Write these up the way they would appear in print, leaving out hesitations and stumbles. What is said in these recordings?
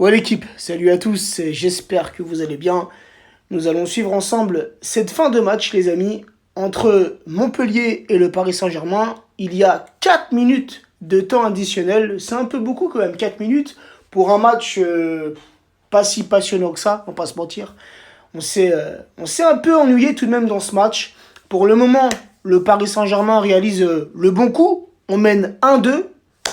Ouais l'équipe, salut à tous, j'espère que vous allez bien. Nous allons suivre ensemble cette fin de match les amis, entre Montpellier et le Paris Saint-Germain. Il y a 4 minutes de temps additionnel, c'est un peu beaucoup quand même, 4 minutes pour un match pas si passionnant que ça, on va pas se mentir. On s'est un peu ennuyé tout de même dans ce match. Pour le moment, le Paris Saint-Germain réalise le bon coup, on mène 1-2,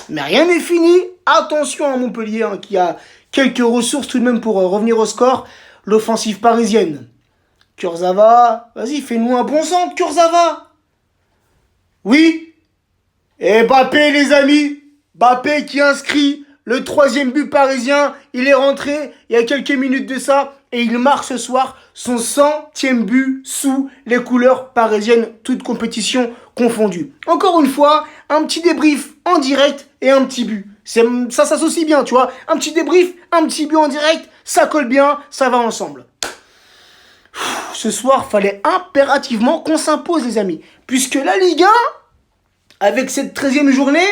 mais rien n'est fini. Attention à Montpellier qui a quelques ressources tout de même pour revenir au score. L'offensive parisienne. Kurzawa, vas-y, fais-nous un bon centre, Kurzawa. Oui. Et Mbappé, les amis. Mbappé qui inscrit le 3e but parisien. Il est rentré il y a quelques minutes de ça. Et il marque ce soir son 100e but sous les couleurs parisiennes, toutes compétitions confondues. Encore une fois, un petit débrief en direct et un petit but. Ça s'associe bien, tu vois. Un petit débrief, un petit but en direct, ça colle bien, ça va ensemble. Ce soir, fallait impérativement qu'on s'impose, les amis. Puisque la Ligue 1, avec cette 13e journée,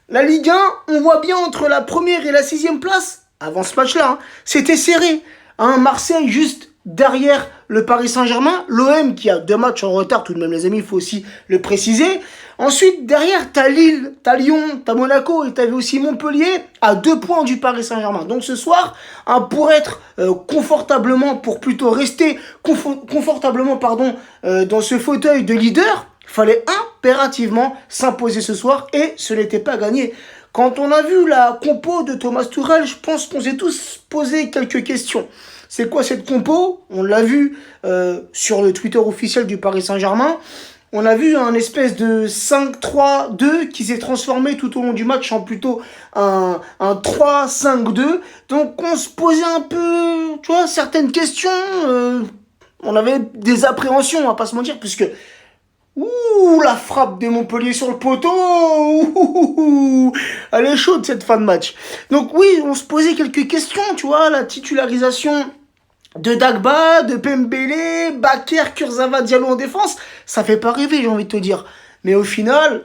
la Ligue 1, on voit bien entre la première et la 6e place, avant ce match-là, c'était serré. Marseille juste derrière le Paris Saint-Germain, l'OM qui a 2 matchs en retard, tout de même les amis, il faut aussi le préciser. Ensuite, derrière, t'as Lille, t'as Lyon, t'as Monaco et t'avais aussi Montpellier à 2 points du Paris Saint-Germain. Donc ce soir, pour être pour plutôt rester confortablement dans ce fauteuil de leader, il fallait impérativement s'imposer ce soir et ce n'était pas gagné. Quand on a vu la compo de Thomas Tuchel, je pense qu'on s'est tous posé quelques questions. C'est quoi cette compo? On l'a vu sur le Twitter officiel du Paris Saint-Germain. On a vu un espèce de 5-3-2 qui s'est transformé tout au long du match en plutôt un 3-5-2. Donc on se posait un peu, tu vois, certaines questions. On avait des appréhensions, on va pas se mentir, puisque... Ouh, la frappe de Montpellier sur le poteau. Ouh, elle est chaude cette fin de match. Donc oui, on se posait quelques questions, tu vois, la titularisation de Dagba, de Pembele, Bakker, Kurzawa, Diallo en défense, ça fait pas rêver, j'ai envie de te dire. Mais au final,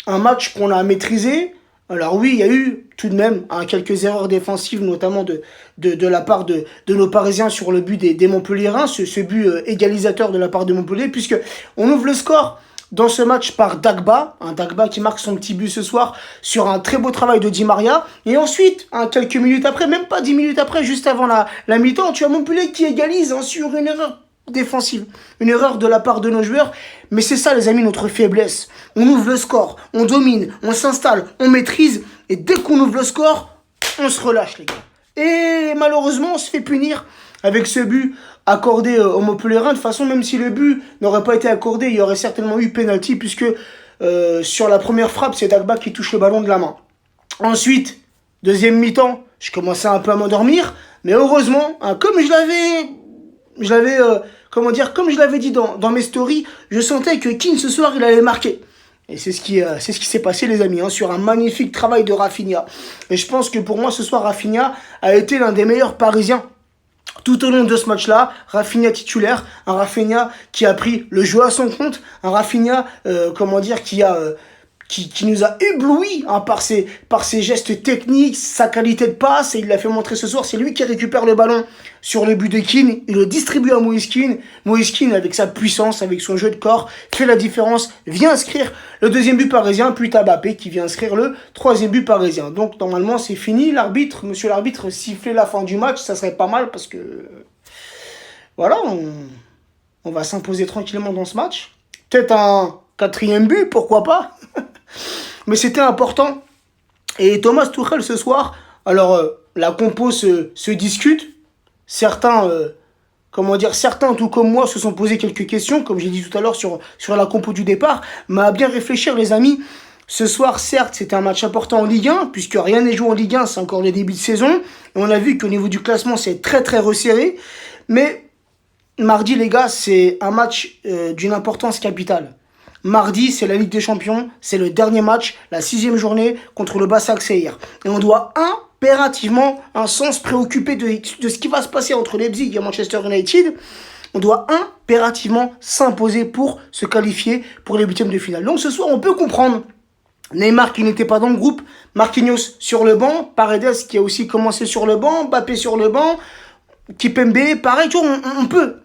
un match qu'on a maîtrisé. Alors oui, il y a eu tout de même quelques erreurs défensives, notamment de la part de nos Parisiens sur le but des Montpelliérains, ce but égalisateur de la part de Montpellier, puisque on ouvre le score dans ce match par Dagba, un Dagba qui marque son petit but ce soir sur un très beau travail de Di Maria. Et ensuite, quelques minutes après, même pas 10 minutes après, juste avant la mi-temps, tu as Montpellier qui égalise sur une erreur défensive, une erreur de la part de nos joueurs. Mais c'est ça les amis, notre faiblesse. On ouvre le score, on domine, on s'installe, on maîtrise, et dès qu'on ouvre le score, on se relâche les gars. Et malheureusement on se fait punir avec ce but accordé au Montpellierin. De toute façon, même si le but n'aurait pas été accordé, il y aurait certainement eu penalty, puisque sur la première frappe, c'est Dagba qui touche le ballon de la main. Ensuite, deuxième mi-temps, je commençais un peu à m'endormir, mais heureusement, comme je l'avais dit dans mes stories, je sentais que Keane ce soir il allait marquer. Et c'est ce qui s'est passé les amis, sur un magnifique travail de Rafinha. Et je pense que pour moi ce soir Rafinha a été l'un des meilleurs Parisiens tout au long de ce match-là. Rafinha titulaire, un Rafinha qui a pris le jeu à son compte, un Rafinha qui nous a éblouis par ses gestes techniques, sa qualité de passe, et il l'a fait montrer ce soir. C'est lui qui récupère le ballon sur le but de Keane, il le distribue à Moïse Keane. Moïse Keane, avec sa puissance, avec son jeu de corps, fait la différence, vient inscrire le 2e but parisien, puis Mbappé qui vient inscrire le 3e but parisien. Donc normalement c'est fini, monsieur l'arbitre, siffler la fin du match, ça serait pas mal, parce que voilà, on va s'imposer tranquillement dans ce match. Peut-être un 4e but, pourquoi pas. Mais c'était important. Et Thomas Tuchel ce soir, alors la compo se discute. Certains tout comme moi se sont posé quelques questions, comme j'ai dit tout à l'heure sur la compo du départ. Mais à bien réfléchir les amis, ce soir certes c'était un match important en Ligue 1, puisque rien n'est joué en Ligue 1, c'est encore le début de saison. Et on a vu qu'au niveau du classement c'est très très resserré. Mais mardi les gars, c'est un match d'une importance capitale. Mardi, c'est la Ligue des Champions, c'est le dernier match, la 6e journée contre le Başakşehir. Et on doit impérativement, sans se préoccuper de ce qui va se passer entre Leipzig et Manchester United, on doit impérativement s'imposer pour se qualifier pour les 8e de finale. Donc ce soir, on peut comprendre Neymar qui n'était pas dans le groupe, Marquinhos sur le banc, Paredes qui a aussi commencé sur le banc, Mbappé sur le banc, Kipembe, pareil, tu vois, on peut.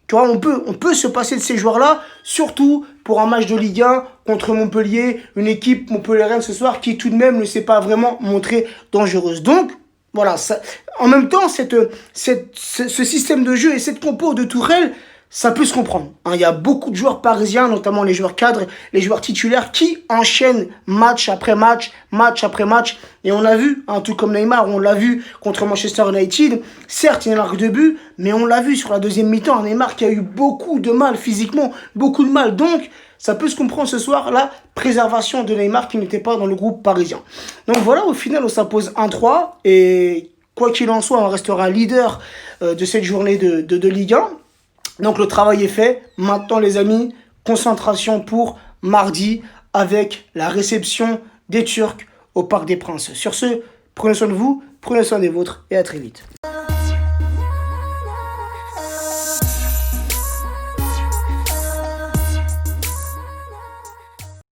Tu vois, on peut se passer de ces joueurs-là, surtout pour un match de Ligue 1 contre Montpellier, une équipe montpelliéraine ce soir qui tout de même ne s'est pas vraiment montrée dangereuse. Donc, voilà, en même temps, ce système de jeu et cette compo de Tourelle, ça peut se comprendre. Hein, il y a beaucoup de joueurs parisiens, notamment les joueurs cadres, les joueurs titulaires, qui enchaînent match après match, match après match. Et on l'a vu, hein, tout comme Neymar, on l'a vu contre Manchester United. Certes, il marque 2 buts, mais on l'a vu sur la deuxième mi-temps, un Neymar qui a eu beaucoup de mal physiquement, beaucoup de mal. Donc, ça peut se comprendre ce soir, la préservation de Neymar qui n'était pas dans le groupe parisien. Donc voilà, au final, on s'impose 1-3. Et quoi qu'il en soit, on restera leader de cette journée de Ligue 1. Donc le travail est fait. Maintenant les amis, concentration pour mardi avec la réception des Turcs au Parc des Princes. Sur ce, prenez soin de vous, prenez soin des vôtres et à très vite.